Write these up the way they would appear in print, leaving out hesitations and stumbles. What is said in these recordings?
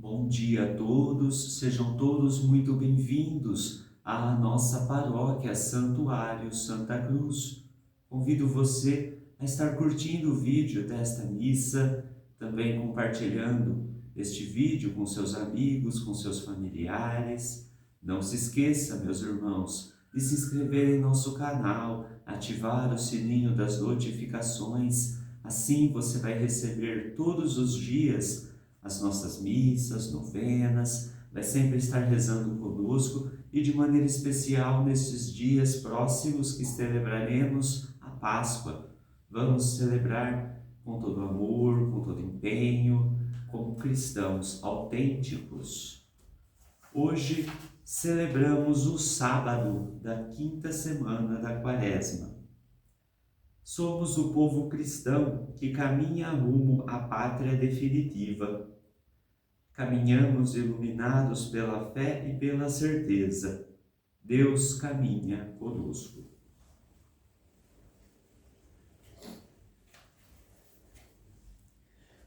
Bom dia a todos, sejam todos muito bem-vindos à nossa paróquia Santuário Santa Cruz. Convido você a estar curtindo o vídeo desta missa, também compartilhando este vídeo com seus amigos, com seus familiares. Não se esqueça, meus irmãos, de se inscrever em nosso canal, ativar o sininho das notificações, assim você vai receber todos os dias as nossas missas, novenas, vai sempre estar rezando conosco e de maneira especial nesses dias próximos que celebraremos a Páscoa. Vamos celebrar com todo amor, com todo empenho, como cristãos autênticos. Hoje celebramos o sábado da quinta semana da Quaresma. Somos o povo cristão que caminha rumo à pátria definitiva. Caminhamos iluminados pela fé e pela certeza. Deus caminha conosco.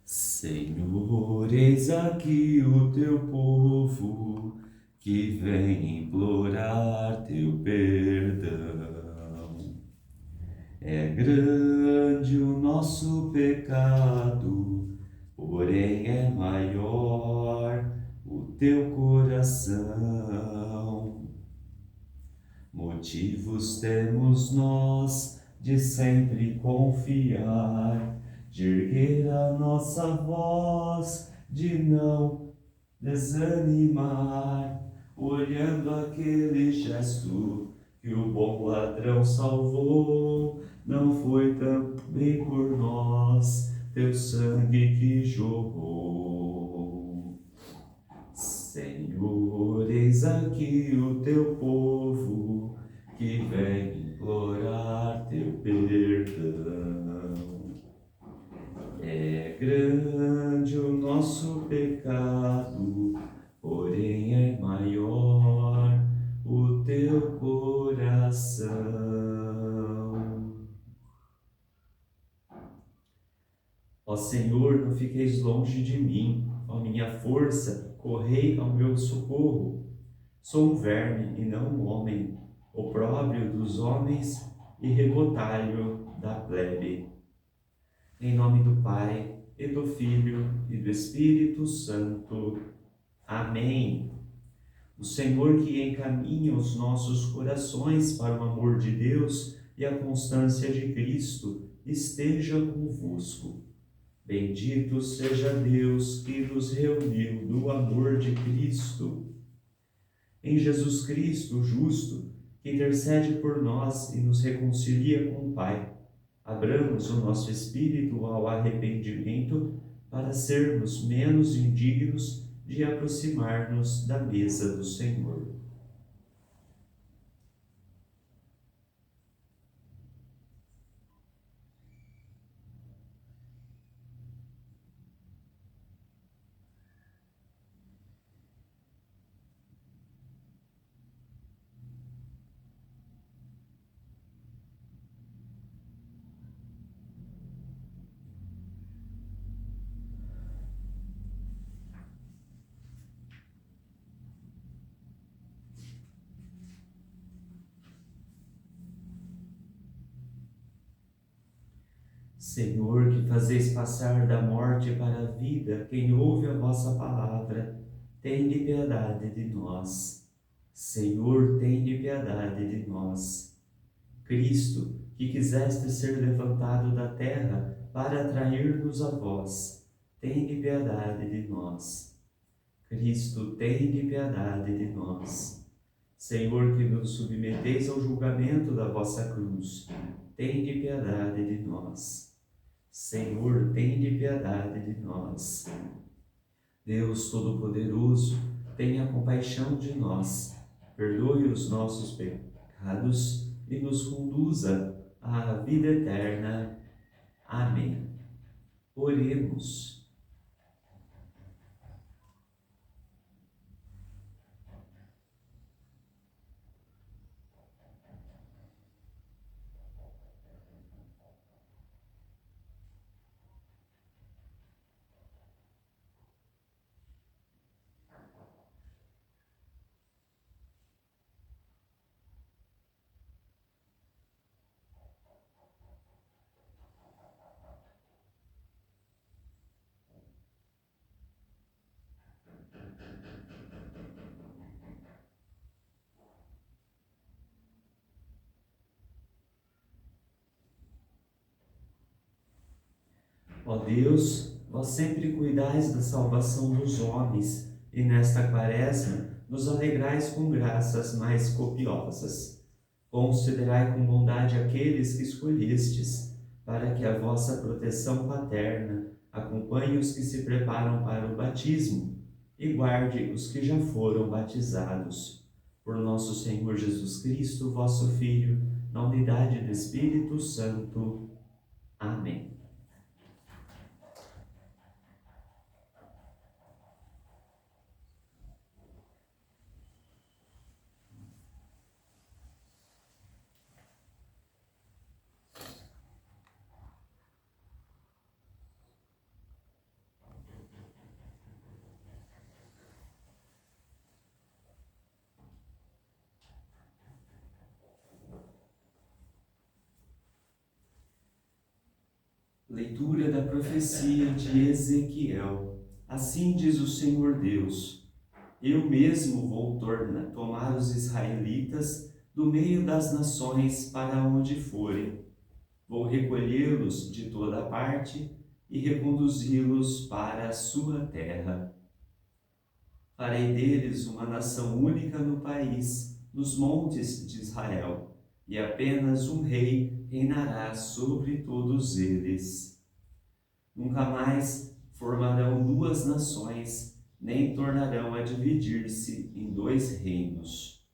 Senhor, eis aqui o teu povo, que vem implorar teu perdão. É grande o nosso pecado, porém é maior o teu coração. Motivos temos nós de sempre confiar, de erguer a nossa voz, de não desanimar, olhando aquele gesto que o bom ladrão salvou. Não foi também por nós teu sangue que jorrou. Senhor, eis aqui o teu povo, que vem implorar teu perdão. É grande o nosso pecado, porém é maior o teu coração. Ó Senhor, não fiqueis longe de mim, ó minha força, correi ao meu socorro. Sou um verme e não um homem, opróbrio dos homens e rebotalho da plebe. Em nome do Pai, e do Filho, e do Espírito Santo. Amém. O Senhor que encaminha os nossos corações para o amor de Deus e a constância de Cristo, esteja convosco. Bendito seja Deus que nos reuniu no amor de Cristo. Em Jesus Cristo, justo, que intercede por nós e nos reconcilia com o Pai, abramos o nosso espírito ao arrependimento para sermos menos indignos de aproximar-nos da mesa do Senhor. Senhor, que fazeis passar da morte para a vida quem ouve a vossa palavra, tende piedade de nós. Senhor, tende piedade de nós. Cristo, que quiseste ser levantado da terra para atrair-nos a vós, tende piedade de nós. Cristo, tende piedade de nós. Senhor, que nos submeteis ao julgamento da vossa cruz, tende piedade de nós. Senhor, tende piedade de nós. Deus Todo-Poderoso, tenha compaixão de nós, perdoe os nossos pecados e nos conduza à vida eterna. Amém. Oremos. Ó Deus, vós sempre cuidais da salvação dos homens, e nesta quaresma nos alegrais com graças mais copiosas. Considerai com bondade aqueles que escolhestes, para que a vossa proteção paterna acompanhe os que se preparam para o batismo e guarde os que já foram batizados. Por nosso Senhor Jesus Cristo, vosso Filho, na unidade do Espírito Santo. Amém. Leitura da profecia de Ezequiel. Assim diz o Senhor Deus: eu mesmo vou tomar os israelitas do meio das nações para onde forem. Vou recolhê-los de toda parte e reconduzi-los para a sua terra. Farei deles uma nação única no país, nos montes de Israel, e apenas um rei reinará sobre todos eles. Nunca mais formarão duas nações, nem tornarão a dividir-se em dois reinos.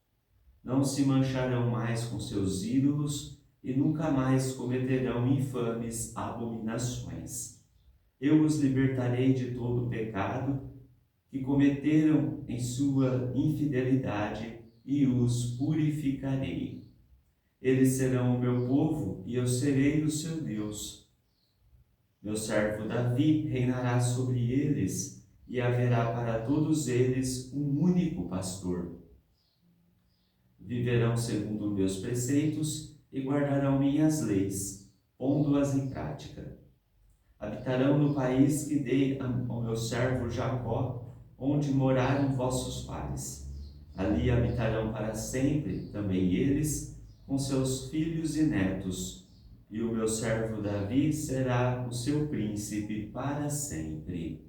Não se mancharão mais com seus ídolos e nunca mais cometerão infames abominações. Eu os libertarei de todo o pecado que cometeram em sua infidelidade e os purificarei. Eles serão o meu povo e eu serei o seu Deus. Meu servo Davi reinará sobre eles e haverá para todos eles um único pastor. Viverão segundo meus preceitos e guardarão minhas leis, pondo-as em prática. Habitarão no país que dei ao meu servo Jacó, onde moraram vossos pais. Ali habitarão para sempre também eles, com seus filhos e netos, e o meu servo Davi será o seu príncipe para sempre.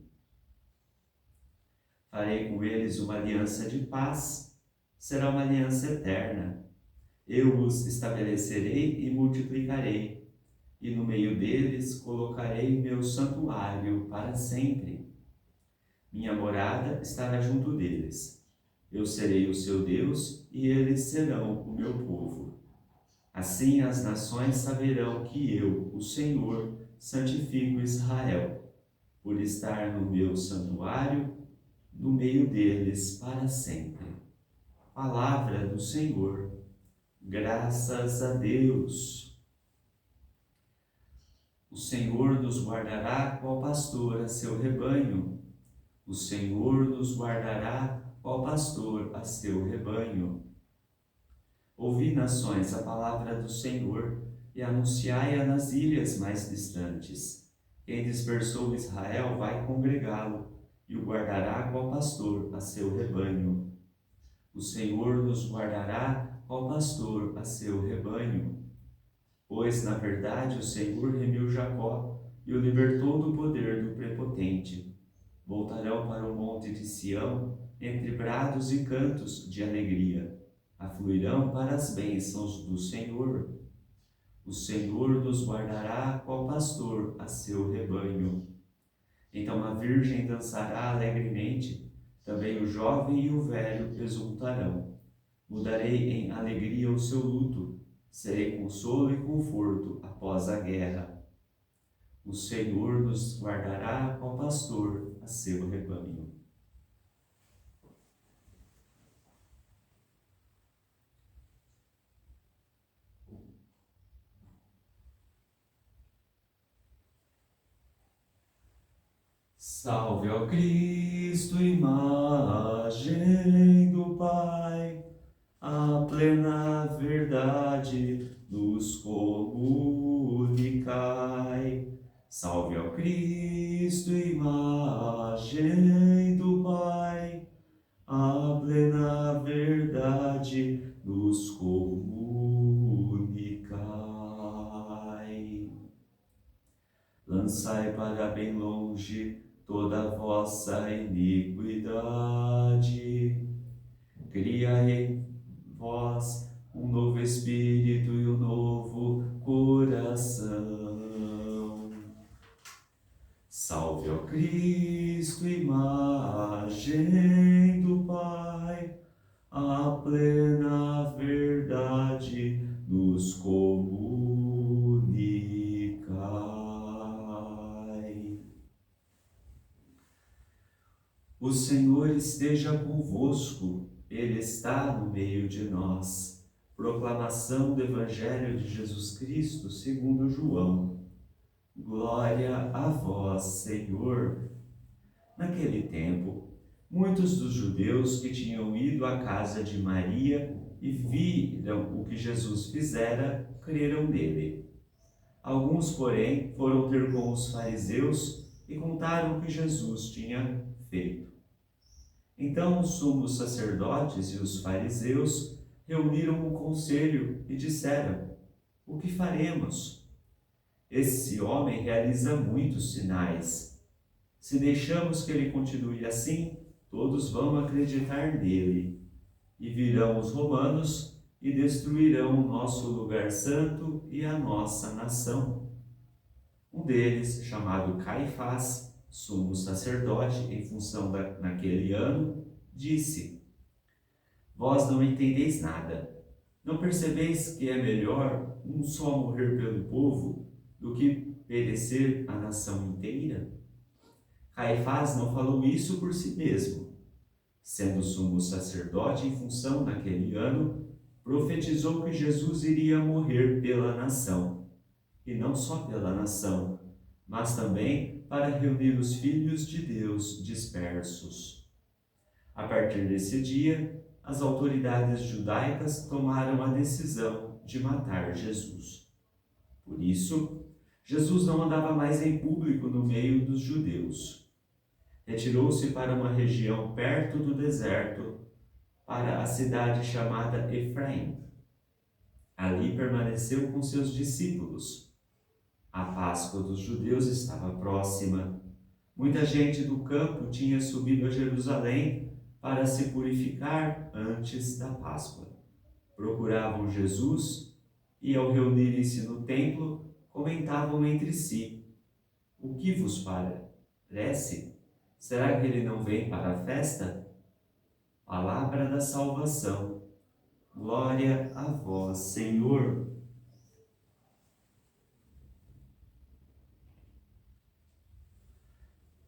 Farei com eles uma aliança de paz, será uma aliança eterna. Eu os estabelecerei e multiplicarei, e no meio deles colocarei meu santuário para sempre. Minha morada estará junto deles. Eu serei o seu Deus e eles serão o meu povo. Assim as nações saberão que eu, o Senhor, santifico Israel, por estar no meu santuário, no meio deles para sempre. Palavra do Senhor. Graças a Deus. O Senhor nos guardará qual pastor a seu rebanho. O Senhor nos guardará qual pastor a seu rebanho. Ouvi, nações, a palavra do Senhor e anunciai-a nas ilhas mais distantes. Quem dispersou Israel vai congregá-lo e o guardará qual pastor a seu rebanho. O Senhor nos guardará qual pastor a seu rebanho. Pois, na verdade, o Senhor remiu Jacó e o libertou do poder do prepotente. Voltarão para o monte de Sião, entre brados e cantos de alegria. Afluirão para as bênçãos do Senhor. O Senhor nos guardará qual pastor a seu rebanho. Então a virgem dançará alegremente, também o jovem e o velho exultarão. Mudarei em alegria o seu luto, serei consolo e conforto após a guerra. O Senhor nos guardará qual pastor a seu rebanho. Salve, ó Cristo, imagem do Pai, a plena verdade nos comunicai. Salve, ó Cristo, imagem do Pai, a plena verdade nos comunicai. lançai para bem longe toda a vossa iniquidade. Criai em vós um novo espírito e um novo coração. Salve, ó Cristo, imagem do Pai, a plena verdade nos comunicai. O Senhor esteja convosco, Ele está no meio de nós. Proclamação do Evangelho de Jesus Cristo segundo João. Glória a vós, Senhor. Naquele tempo, muitos dos judeus que tinham ido à casa de Maria e viram o que Jesus fizera, creram nele. Alguns, porém, foram ter com os fariseus e contaram o que Jesus tinha feito. Então os sumos sacerdotes e os fariseus reuniram o conselho e disseram: o que faremos? Esse homem realiza muitos sinais. Se deixamos que ele continue assim, todos vão acreditar nele. E virão os romanos e destruirão o nosso lugar santo e a nossa nação. Um deles, chamado Caifás, sumo sacerdote em função naquele ano, disse: vós não entendeis nada. Não percebeis que é melhor um só morrer pelo povo do que perecer a nação inteira? Caifás não falou isso por si mesmo. Sendo sumo sacerdote em função naquele ano, profetizou que Jesus iria morrer pela nação. E não só pela nação, mas também para reunir os filhos de Deus dispersos. A partir desse dia, as autoridades judaicas tomaram a decisão de matar Jesus. Por isso, Jesus não andava mais em público no meio dos judeus. Retirou-se para uma região perto do deserto, para a cidade chamada Efraim. Ali permaneceu com seus discípulos. A Páscoa dos judeus estava próxima. Muita gente do campo tinha subido a Jerusalém para se purificar antes da Páscoa. Procuravam Jesus e, ao reunirem-se no templo, comentavam entre si: o que vos parece? Será que ele não vem para a festa? Palavra da salvação. Glória a vós, Senhor.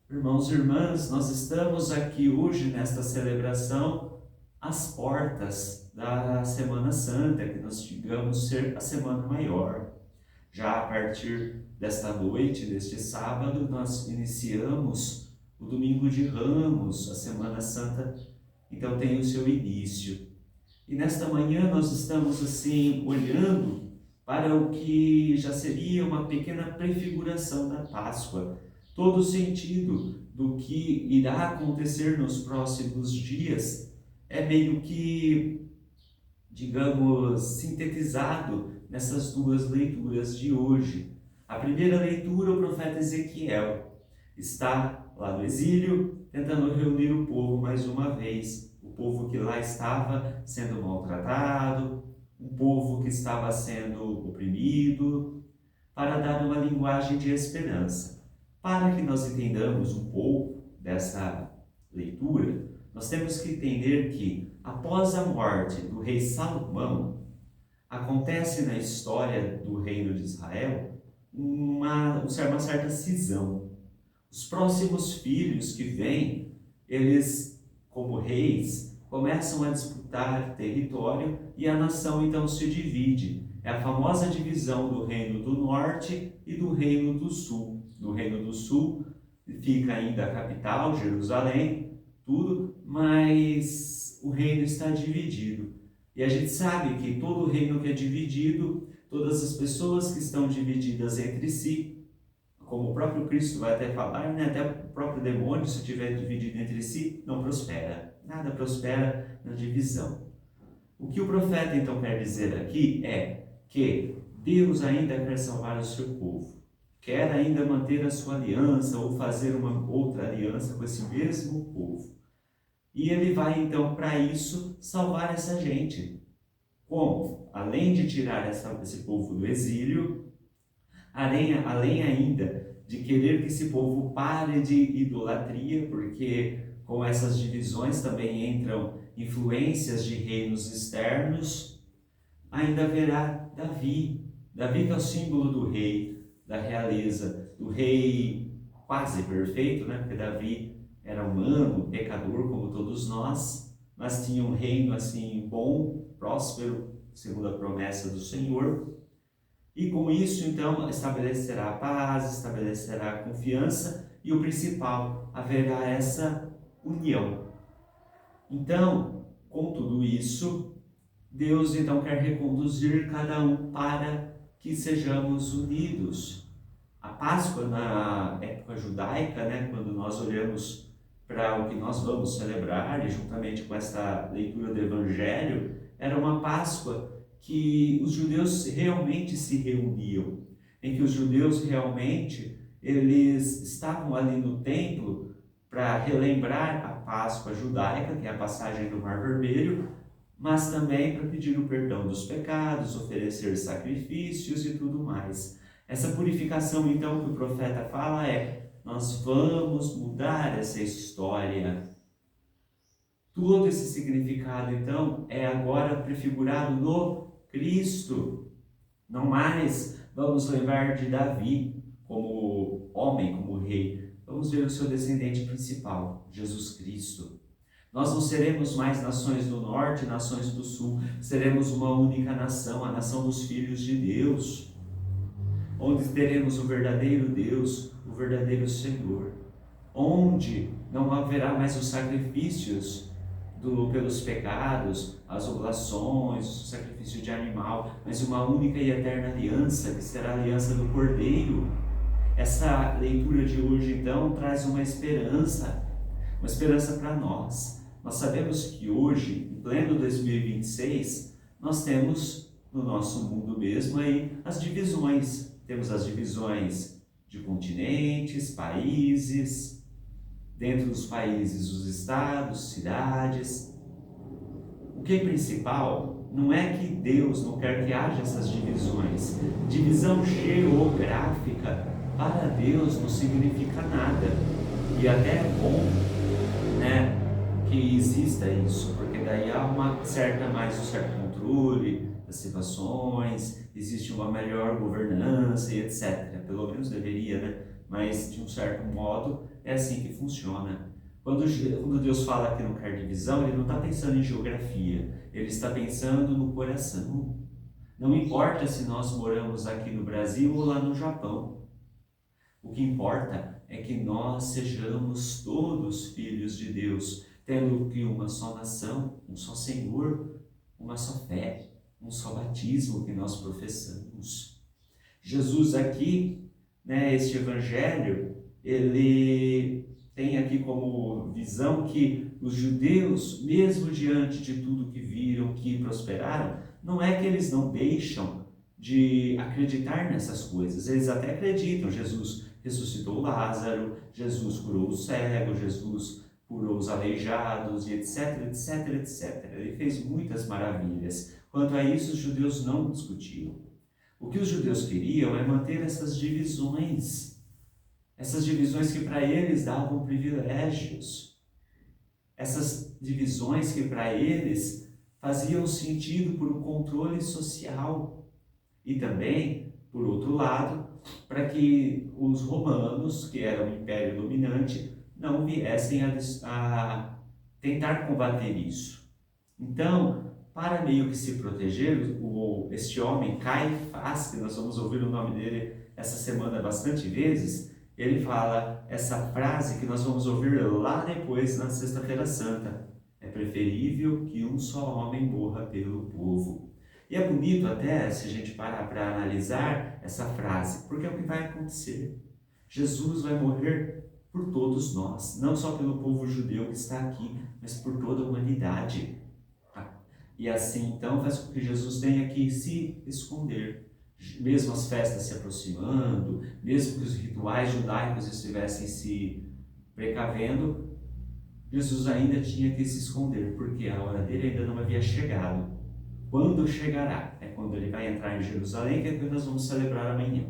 Irmãos e irmãs, nós estamos aqui hoje nesta celebração às portas da Semana Santa, que nós digamos ser a Semana Maior. Já a partir desta noite, deste sábado, nós iniciamos o Domingo de Ramos, a Semana Santa, então tem o seu início. E nesta manhã nós estamos assim olhando para o que já seria uma pequena prefiguração da Páscoa, todo o sentido do que irá acontecer nos próximos dias é meio que, digamos, sintetizado nessas duas leituras de hoje. A primeira leitura, o profeta Ezequiel está lá no exílio, tentando reunir o povo mais uma vez. O povo que lá estava sendo maltratado, um povo que estava sendo oprimido, para dar uma linguagem de esperança. Para que nós entendamos um pouco dessa leitura, nós temos que entender que, após a morte do rei Salomão, acontece na história do reino de Israel uma certa cisão. Os próximos filhos que vêm, eles, como reis, começam a disputar território e a nação então se divide. É a famosa divisão do reino do norte e do reino do sul. No reino do sul fica ainda a capital, Jerusalém, tudo, mas o reino está dividido. E a gente sabe que todo reino que é dividido, todas as pessoas que estão divididas entre si, como o próprio Cristo vai até falar, né? Até o próprio demônio, se estiver dividido entre si, não prospera. Nada prospera na divisão. O que o profeta então quer dizer aqui é que Deus ainda quer salvar o seu povo. quer ainda manter a sua aliança ou fazer uma outra aliança com esse mesmo povo. E ele vai então para isso salvar essa gente. Como? Além de tirar esse povo do exílio, além ainda de querer que esse povo pare de idolatria, porque com essas divisões também entram influências de reinos externos, ainda haverá Davi. Davi que é o símbolo do rei, da realeza, do rei quase perfeito, né? Porque Davi era humano, pecador como todos nós, mas tinha um reino assim bom, próspero, segundo a promessa do Senhor. E com isso, então, estabelecerá a paz, estabelecerá a confiança e o principal, haverá essa união. Então, com tudo isso, Deus então quer reconduzir cada um para que sejamos unidos. A Páscoa na época judaica, né, quando nós olhamos para o que nós vamos celebrar, e juntamente com esta leitura do Evangelho, era uma Páscoa que os judeus realmente se reuniam, em que os judeus realmente eles estavam ali no templo para relembrar a Páscoa judaica, que é a passagem do Mar Vermelho, mas também para pedir o perdão dos pecados, oferecer sacrifícios e tudo mais. Essa purificação, então, que o profeta fala nós vamos mudar essa história. Todo esse significado, então, é agora prefigurado no Cristo. Não mais vamos lembrar de Davi como homem, como rei. Vamos ver o seu descendente principal, Jesus Cristo. Nós não seremos mais nações do norte, nações do sul. Seremos uma única nação, a nação dos filhos de Deus, onde teremos o verdadeiro Deus, o verdadeiro Senhor, onde não haverá mais os sacrifícios pelos pecados, as oblações, o sacrifício de animal, mas uma única e eterna aliança, que será a aliança do Cordeiro. Essa leitura de hoje, então, traz uma esperança para nós. Nós sabemos que hoje, em pleno 2026, nós temos no nosso mundo mesmo aí as divisões. Temos as divisões de continentes, países, dentro dos países, os estados, cidades. O que é principal não é que Deus não quer que haja essas divisões. Divisão geográfica para Deus não significa nada. E até é bom, né, que exista isso, porque daí há um certo controle das situações, existe uma melhor governança e etc. Pelo menos deveria, né? Mas de um certo modo é assim que funciona. Quando Deus fala que não quer divisão, Ele não está pensando em geografia, Ele está pensando no coração. Não importa se nós moramos aqui no Brasil ou lá no Japão. O que importa é que nós sejamos todos filhos de Deus, tendo que uma só nação, um só Senhor, uma só fé, um só batismo que nós professamos. Jesus aqui, né, este Evangelho, ele tem aqui como visão que os judeus, mesmo diante de tudo que viram, que prosperaram, não é que eles não deixam de acreditar nessas coisas, eles até acreditam. Jesus ressuscitou Lázaro, Jesus curou o cego, Jesus curou os aleijados, e etc, etc, etc. Ele fez muitas maravilhas. Quanto a isso, os judeus não discutiam. O que os judeus queriam é manter essas divisões que para eles davam privilégios, essas divisões que para eles faziam sentido por um controle social e também, por outro lado, para que os romanos, que eram o império dominante, não viessem a tentar combater isso. Então, para meio que se proteger, este homem, Caifás, que nós vamos ouvir o nome dele essa semana bastante vezes, ele fala essa frase que nós vamos ouvir lá depois, na Sexta-feira Santa. É preferível que um só homem morra pelo povo. E é bonito até, se a gente parar para analisar essa frase, porque é o que vai acontecer. Jesus vai morrer por todos nós, não só pelo povo judeu que está aqui, mas por toda a humanidade. E assim, então, faz com que Jesus tenha que se esconder. mesmo as festas se aproximando, mesmo que os rituais judaicos estivessem se precavendo, Jesus ainda tinha que se esconder, porque a hora dele ainda não havia chegado. Quando chegará? É quando ele vai entrar em Jerusalém, que é que nós vamos celebrar amanhã.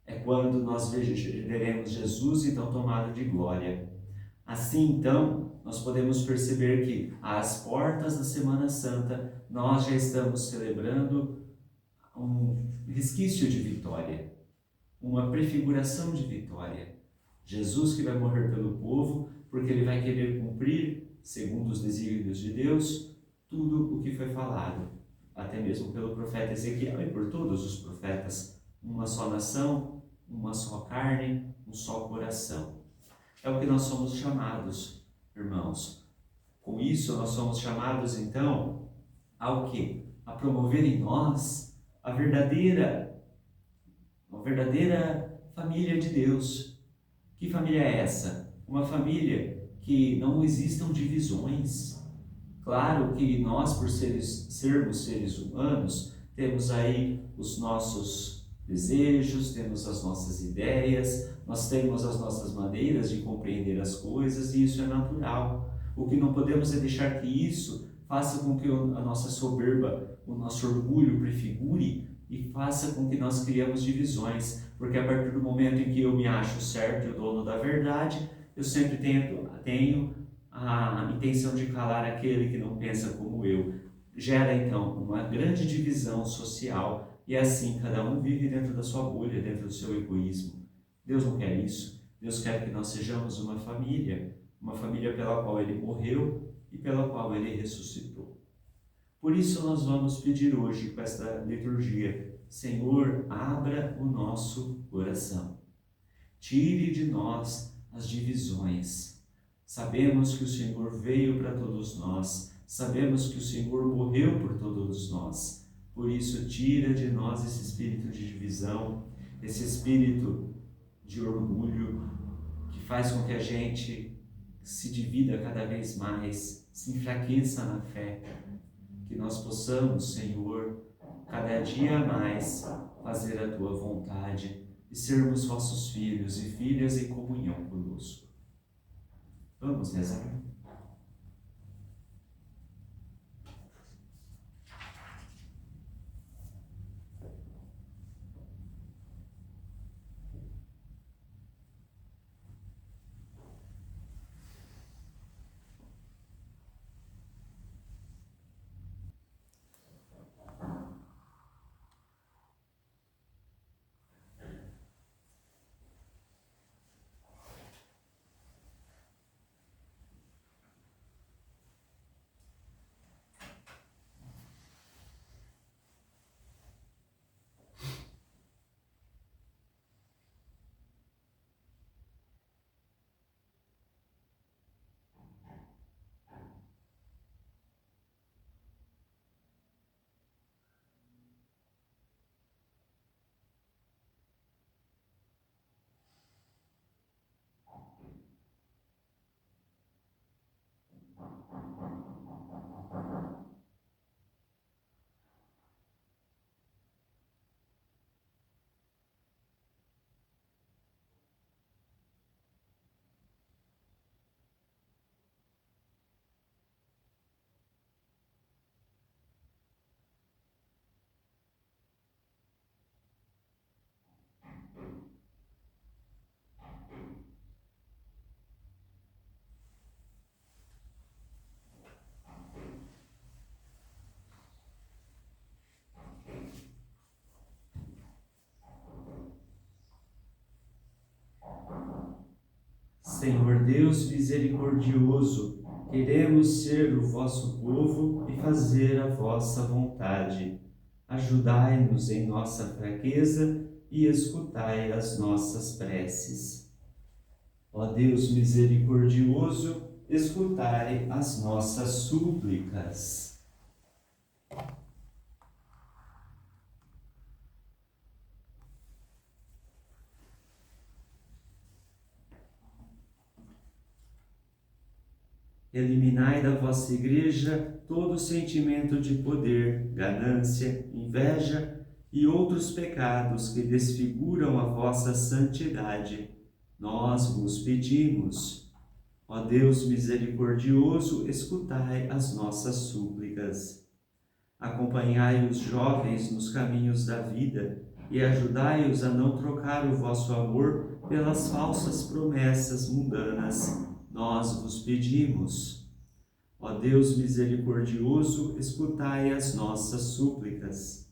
É quando nós veremos Jesus então tomado de glória. Assim, então, nós podemos perceber que às portas da Semana Santa nós já estamos celebrando um resquício de vitória, uma prefiguração de vitória. Jesus que vai morrer pelo povo, porque ele vai querer cumprir, segundo os desígnios de Deus, tudo o que foi falado, até mesmo pelo profeta Ezequiel e por todos os profetas. Uma só nação, uma só carne, um só coração. É o que nós somos chamados, irmãos. Com isso, nós somos chamados, então, ao quê? A promover em nós a verdadeira família de Deus. Que família é essa? Uma família que não existam divisões. Claro que nós, por sermos seres humanos, temos aí os nossos desejos, temos as nossas ideias, nós temos as nossas maneiras de compreender as coisas e isso é natural. O que não podemos é deixar que isso faça com que a nossa soberba, o nosso orgulho prefigure e faça com que nós criemos divisões, porque a partir do momento em que eu me acho certo e o dono da verdade, eu sempre tenho a intenção de calar aquele que não pensa como eu. Gera então uma grande divisão social e assim cada um vive dentro da sua bolha, dentro do seu egoísmo. Deus não quer isso. Deus quer que nós sejamos uma família pela qual Ele morreu e pela qual Ele ressuscitou. Por isso nós vamos pedir hoje com esta liturgia: Senhor, abra o nosso coração. Tire de nós as divisões. Sabemos que o Senhor veio para todos nós, sabemos que o Senhor morreu por todos nós. Por isso, tira de nós esse espírito de divisão, esse espírito de orgulho, que faz com que a gente se divida cada vez mais, se enfraqueça na fé. Que nós possamos, Senhor, cada dia mais fazer a Tua vontade e sermos vossos filhos e filhas em comunhão conosco. Vamos rezar? Senhor Deus misericordioso, queremos ser o vosso povo e fazer a vossa vontade. Ajudai-nos em nossa fraqueza e escutai as nossas preces. Ó Deus misericordioso, escutai as nossas súplicas. Eliminai da vossa Igreja todo sentimento de poder, ganância, inveja e outros pecados que desfiguram a vossa santidade, nós vos pedimos. Ó Deus misericordioso, escutai as nossas súplicas. Acompanhai os jovens nos caminhos da vida e ajudai-os a não trocar o vosso amor pelas falsas promessas mundanas. Nós vos pedimos. Ó Deus misericordioso, escutai as nossas súplicas.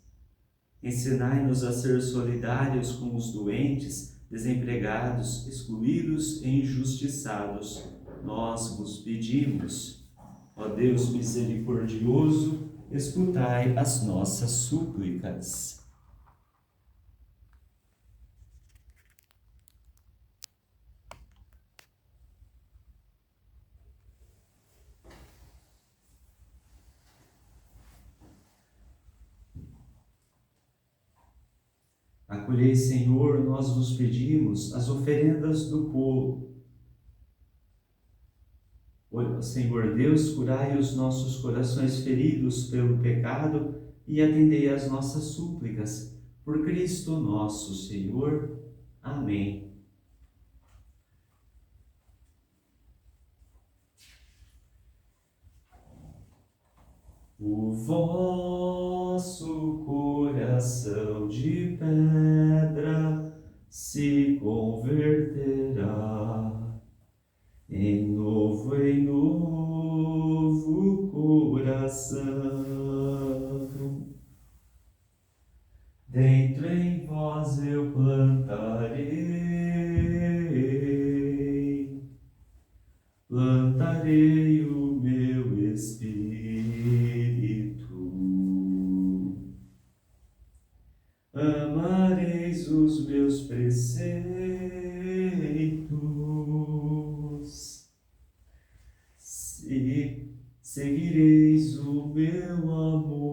Ensinai-nos a ser solidários com os doentes, desempregados, excluídos e injustiçados. Nós vos pedimos. Ó Deus misericordioso, escutai as nossas súplicas. Acolhei, Senhor, nós vos pedimos, as oferendas do povo. Senhor Deus, curai os nossos corações feridos pelo pecado e atendei às nossas súplicas. Por Cristo nosso Senhor. Amém. O vosso coração de pedra se converterá em novo coração. Dentro em vós eu plantarei o meu espírito. Amareis os meus preceitos, e seguireis o meu amor.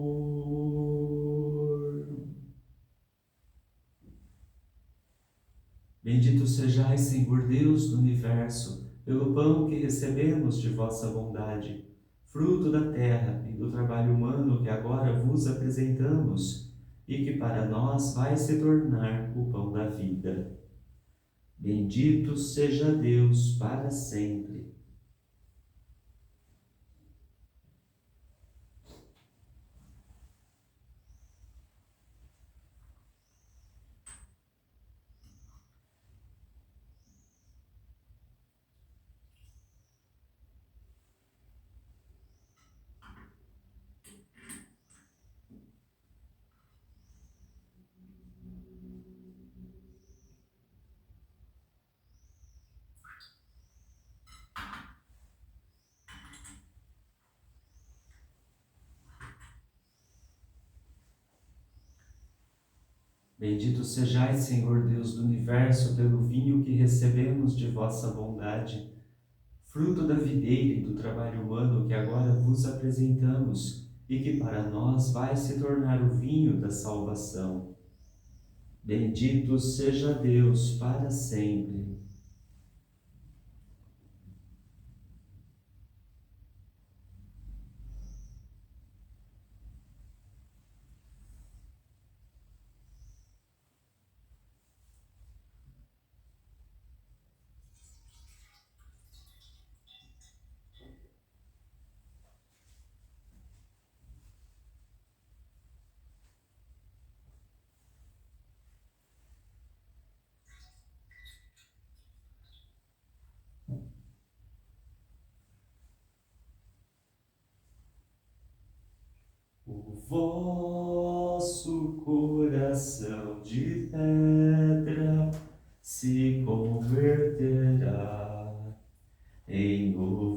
Bendito sejais, Senhor Deus do universo, pelo pão que recebemos de vossa bondade, fruto da terra e do trabalho humano que agora vos apresentamos, e que para nós vai se tornar o pão da vida. Bendito seja Deus para sempre. Bendito sejais, Senhor Deus do universo, pelo vinho que recebemos de vossa bondade, fruto da videira e do trabalho humano que agora vos apresentamos, e que para nós vai se tornar o vinho da salvação. Bendito seja Deus para sempre. O vosso coração de pedra se converterá em novo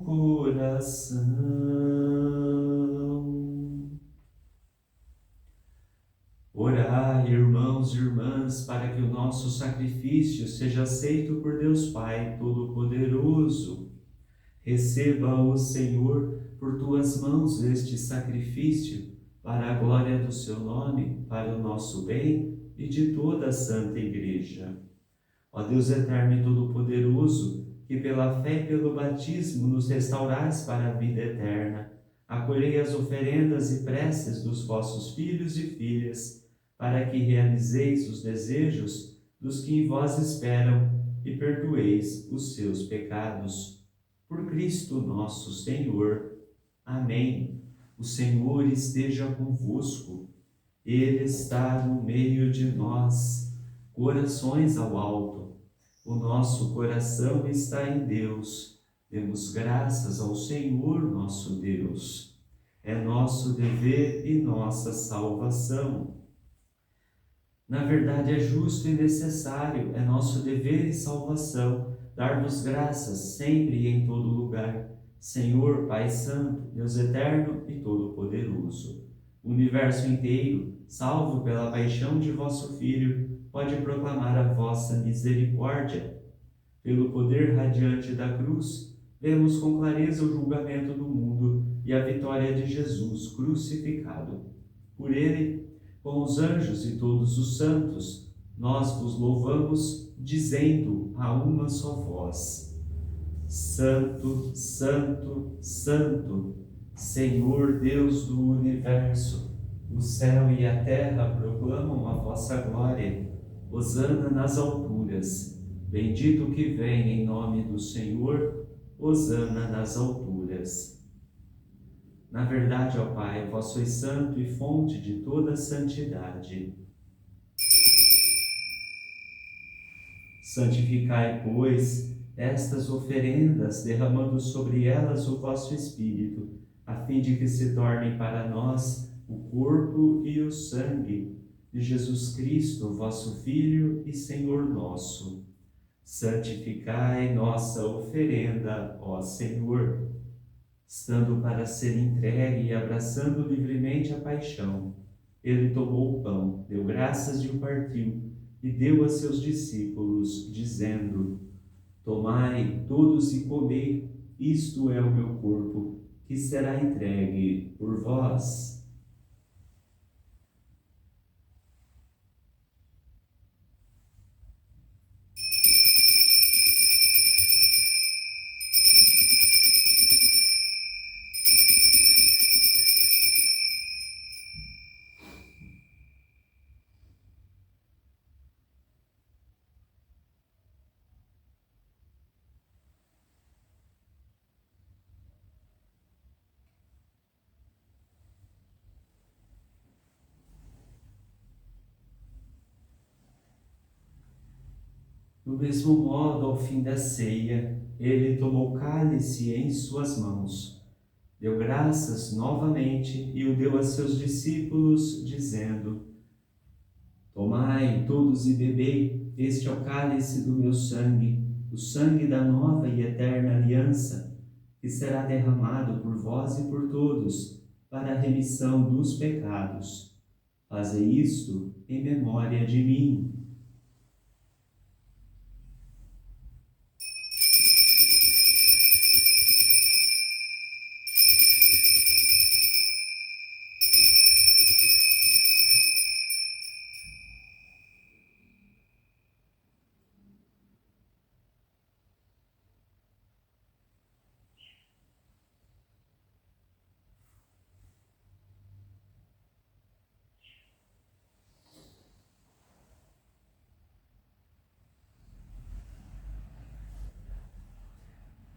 coração. Orai, irmãos e irmãs, para que o nosso sacrifício seja aceito por Deus Pai Todo-Poderoso. Receba, ó Senhor, por tuas mãos este sacrifício, para a glória do seu nome, para o nosso bem e de toda a Santa Igreja. Ó Deus eterno e todo-poderoso, que pela fé e pelo batismo nos restaurais para a vida eterna, Acolhei as oferendas e preces dos vossos filhos e filhas, para que realizeis os desejos dos que em vós esperam e perdoeis os seus pecados. Por Cristo nosso Senhor. Amém. O Senhor esteja convosco. Ele está no meio de nós. Corações ao alto. O nosso coração está em Deus. Demos graças ao Senhor nosso Deus. É nosso dever e nossa salvação. Na verdade, é justo e necessário, é nosso dever e salvação, dar-vos graças sempre e em todo lugar, Senhor, Pai Santo, Deus Eterno e Todo-Poderoso. O universo inteiro, salvo pela paixão de vosso Filho, pode proclamar a vossa misericórdia. Pelo poder radiante da cruz, vemos com clareza o julgamento do mundo e a vitória de Jesus crucificado. Por ele, com os anjos e todos os santos, nós vos louvamos, dizendo a uma só voz: Santo, Santo, Santo, Senhor Deus do universo, o céu e a terra proclamam a vossa glória. Hosana nas alturas. Bendito que vem em nome do Senhor, hosana nas alturas. Na verdade, ó Pai, vós sois santo e fonte de toda santidade. Santificai, pois, estas oferendas, derramando sobre elas o vosso Espírito, a fim de que se tornem para nós o corpo e o sangue de Jesus Cristo, vosso Filho e Senhor nosso. Santificai nossa oferenda, ó Senhor. Estando para ser entregue e abraçando livremente a paixão, ele tomou o pão, deu graças e o partiu, e deu a seus discípulos, dizendo: Tomai todos e comei, isto é o meu corpo, que será entregue por vós. Do mesmo modo, ao fim da ceia, ele tomou o cálice em suas mãos, deu graças novamente e o deu a seus discípulos, dizendo: Tomai todos e bebei, este é o cálice do meu sangue, o sangue da nova e eterna aliança, que será derramado por vós e por todos, para a remissão dos pecados. Fazei isto em memória de mim.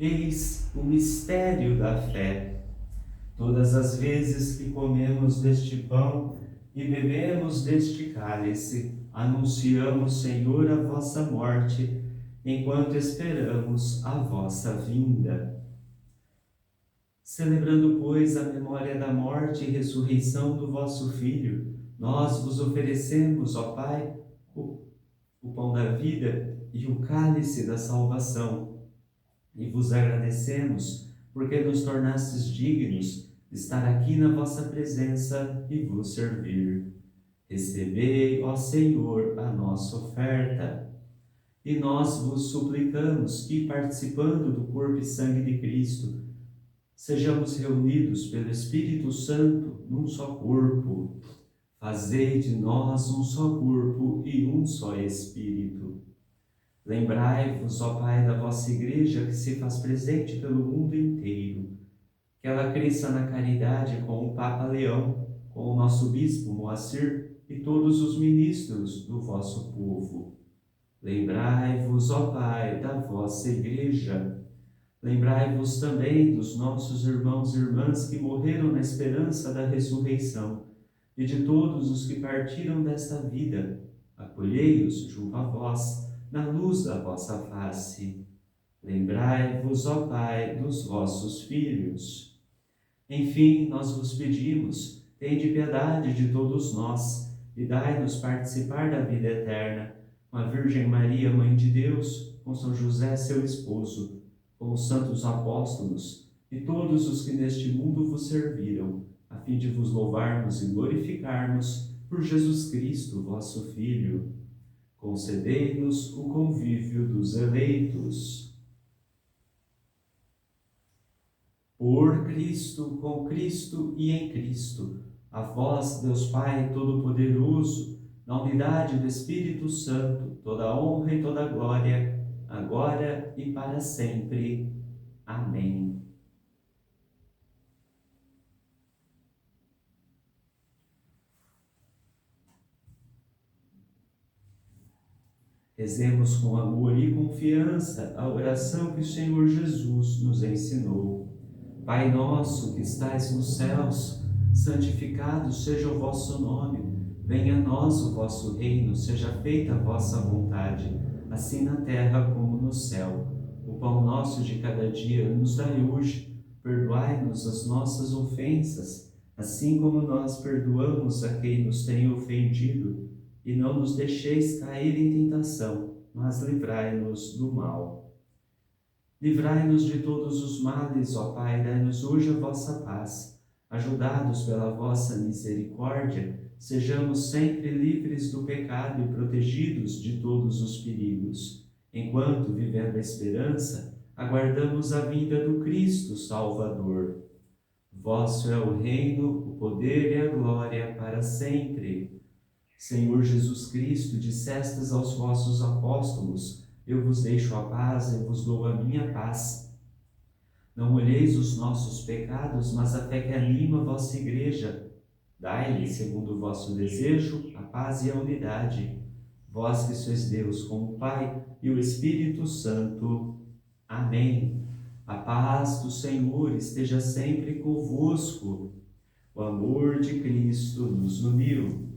Eis o mistério da fé. Todas as vezes que comemos deste pão e bebemos deste cálice, anunciamos, Senhor, a vossa morte, enquanto esperamos a vossa vinda. Celebrando, pois, a memória da morte e ressurreição do vosso Filho, nós vos oferecemos, ó Pai, o pão da vida e o cálice da salvação, e vos agradecemos, porque nos tornastes dignos de estar aqui na vossa presença e vos servir. Recebei, ó Senhor, a nossa oferta. E nós vos suplicamos que, participando do corpo e sangue de Cristo, sejamos reunidos pelo Espírito Santo num só corpo. Fazei de nós um só corpo e um só Espírito. Lembrai-vos, ó Pai, da vossa Igreja que se faz presente pelo mundo inteiro. que ela cresça na caridade com o Papa Leão, com o nosso Bispo Moacir e todos os ministros do vosso povo. Lembrai-vos, ó Pai, da vossa Igreja. Lembrai-vos também dos nossos irmãos e irmãs que morreram na esperança da ressurreição e de todos os que partiram desta vida. Acolhei-os junto a vós, na luz da vossa face. Lembrai-vos, ó Pai, dos vossos filhos. Enfim, nós vos pedimos, tende piedade de todos nós e dai-nos participar da vida eterna, com a Virgem Maria, Mãe de Deus, com São José, seu esposo, com os santos apóstolos e todos os que neste mundo vos serviram, a fim de vos louvarmos e glorificarmos por Jesus Cristo, vosso Filho. Concedei-nos o convívio dos eleitos. Por Cristo, com Cristo e em Cristo, a vós, Deus Pai Todo-Poderoso, na unidade do Espírito Santo, toda honra e toda glória, agora e para sempre. Amém. Rezemos com amor e confiança a oração que o Senhor Jesus nos ensinou. Pai nosso que estais nos céus, santificado seja o vosso nome. Venha a nós o vosso reino, seja feita a vossa vontade, assim na terra como no céu. O pão nosso de cada dia nos dai hoje. Perdoai-nos as nossas ofensas, assim como nós perdoamos a quem nos tem ofendido. E não nos deixeis cair em tentação, mas livrai-nos do mal. Livrai-nos de todos os males, ó Pai, dai-nos hoje a vossa paz. Ajudados pela vossa misericórdia, sejamos sempre livres do pecado e protegidos de todos os perigos. Enquanto, vivendo a esperança, aguardamos a vinda do Cristo Salvador. Vosso é o reino, o poder e a glória para sempre. Senhor Jesus Cristo, dissestes aos vossos apóstolos: eu vos deixo a paz, eu vos dou a minha paz. Não olheis os nossos pecados, mas a fé que anima a vossa Igreja. Dai-lhe, segundo o vosso desejo, a paz e a unidade. Vós que sois Deus com o Pai e o Espírito Santo. Amém. A paz do Senhor esteja sempre convosco. O amor de Cristo nos uniu.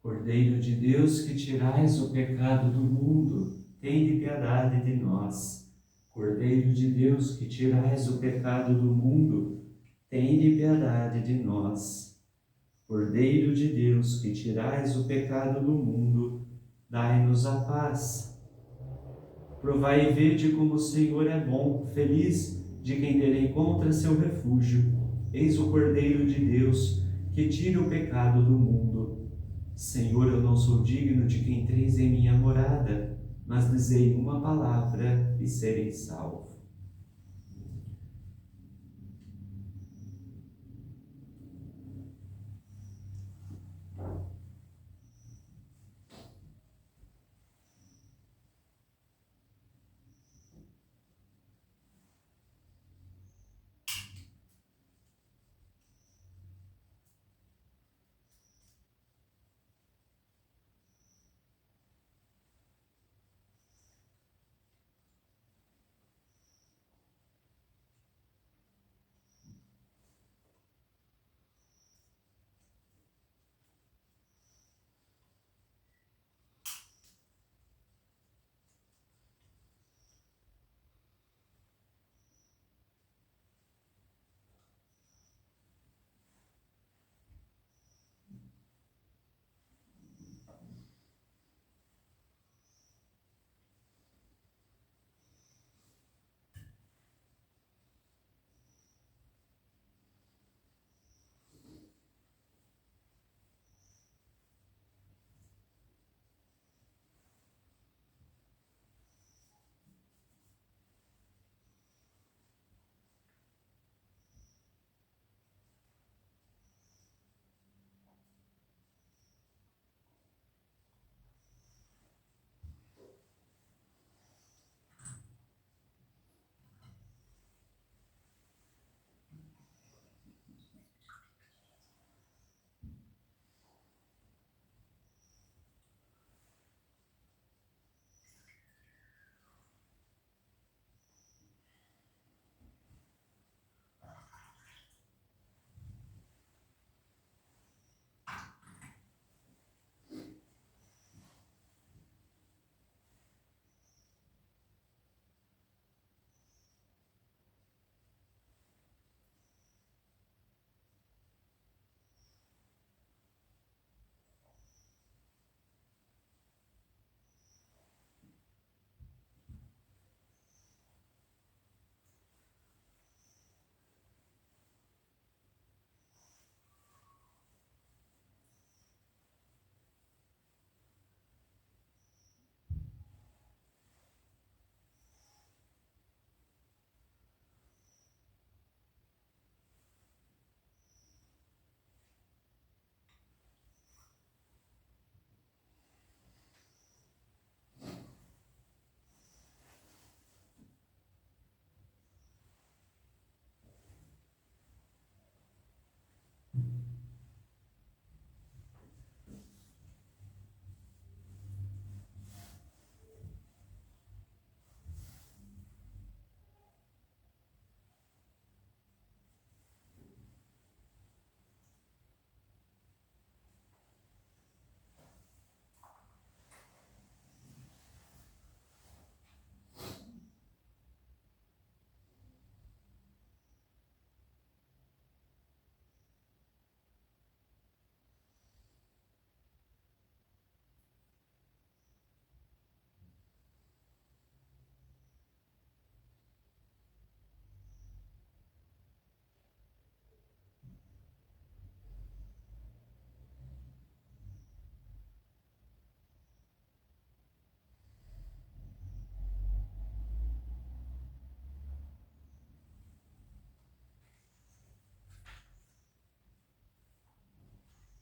Cordeiro de Deus, que tirais o pecado do mundo, tende piedade de nós. Cordeiro de Deus, que tirais o pecado do mundo, tende piedade de nós. Cordeiro de Deus, que tirais o pecado do mundo, dai-nos a paz. Provai e vede como o Senhor é bom, feliz de quem nele encontra seu refúgio. Eis o Cordeiro de Deus, que tira o pecado do mundo. Senhor, eu não sou digno de que entreis em minha morada, mas dizei uma palavra e serei salvo.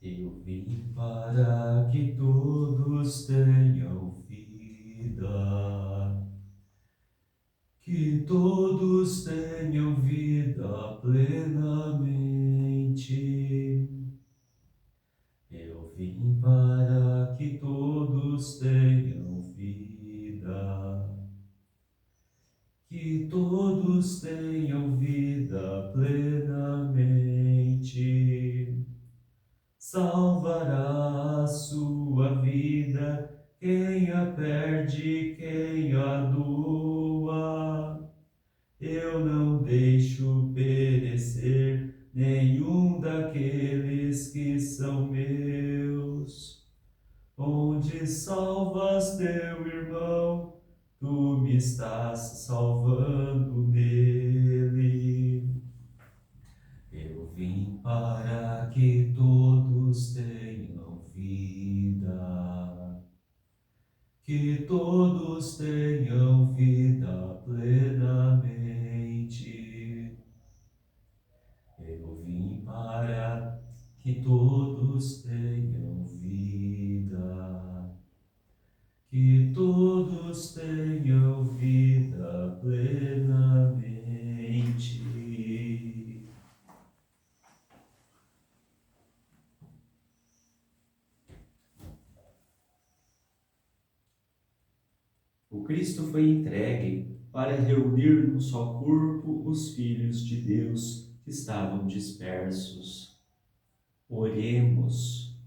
Eu vim para que todos tenham vida, que todos tenham vida plenamente. Eu vim para que todos tenham vida, que todos tenham vida plenamente. Salvará a sua vida quem a perde, quem a doa. Eu não deixo perecer nenhum daqueles que são meus. Onde salvas teu irmão, tu me estás salvando nele. Eu vim para que todos tenham vida, que todos tenham vida plenamente. Eu vim para que todos tenham vida, que todos tenham vida plenamente. O Cristo foi entregue para reunir num só corpo os filhos de Deus que estavam dispersos. Oremos.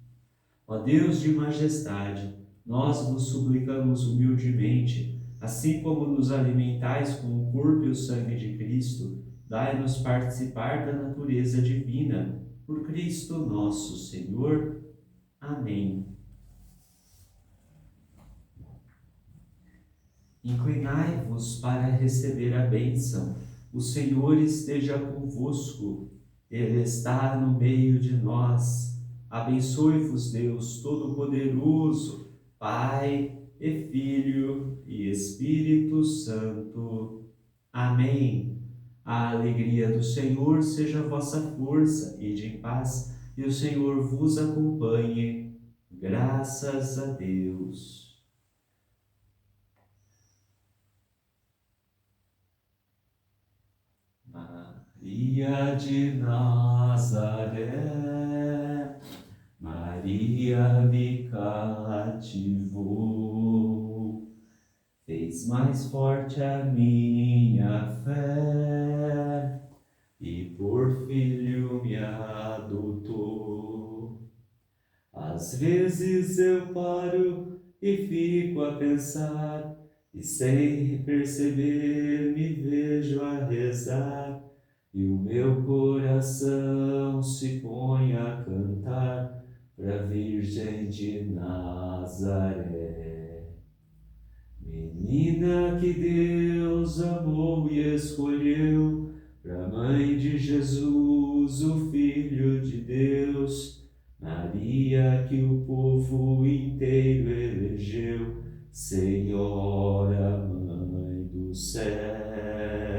Ó Deus de majestade, nós vos suplicamos humildemente, assim como nos alimentais com o corpo e o sangue de Cristo, dai-nos participar da natureza divina. Por Cristo nosso Senhor. Amém. Inclinai-vos para receber a bênção. O Senhor esteja convosco. Ele está no meio de nós. Abençoe-vos, Deus Todo-Poderoso, Pai e Filho e Espírito Santo. Amém. A alegria do Senhor seja a vossa força. Ide em paz, e o Senhor vos acompanhe. Graças a Deus. Maria de Nazaré, Maria me cativou, fez mais forte a minha fé e por filho me adotou. Às vezes eu paro e fico a pensar, e sem perceber me vejo a rezar, e o meu coração se põe a cantar pra Virgem de Nazaré. Menina que Deus amou e escolheu, pra Mãe de Jesus, o Filho de Deus, Maria que o povo inteiro elegeu, Senhora, Mãe do céu.